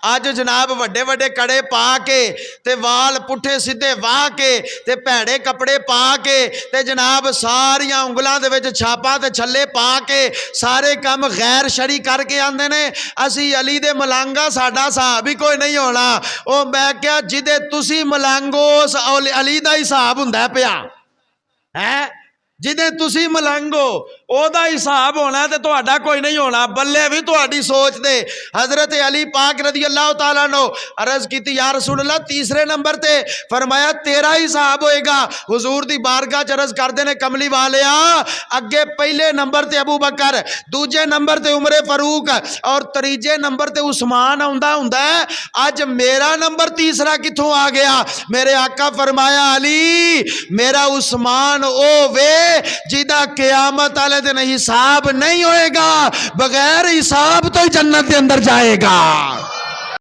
अज जनाब वड्डे वड्डे कड़े पा के ते वाल पुठे सीधे वाह के ते भैड़े कपड़े पा के ते जनाब सारियां उंगलों दे विच छापा ते छल्ले पा के सारे काम गैर शरी करके आंदे ने असी अली दे मलांगा साडा हिसाब ही कोई नहीं होना। ओ मैं क्या जिदे तुसी मलांगो उस अली दा हिसाब हुंदा पिया है जिदे तुसी मलंगो ओदा हिसाब होना ते तुहाडा कोई नहीं होना। बल्ले भी तुहाडी सोच दे। हजरत अली पाक रदी अल्लाह तआला नो अर्ज की या रसूल अल्लाह तीसरे नंबर ते फरमाया तेरा हिसाब होएगा। हुजूर दी बारगाह च अर्ज करदे ने कमली वालिया अगे पहले नंबर ते अबू बकर, दूजे नंबर ते उमरे फारूक और तीजे नंबर ते उस्मान आउंदा हुंदा है। अज मेरा नंबर तीसरा कित्थों आ गया? मेरे आका फरमाया अली मेरा उस्मान ओ वे जिदा क़यामत वाले दिन हिसाब नहीं होएगा, बगैर हिसाब तो ही जन्नत के अंदर जाएगा।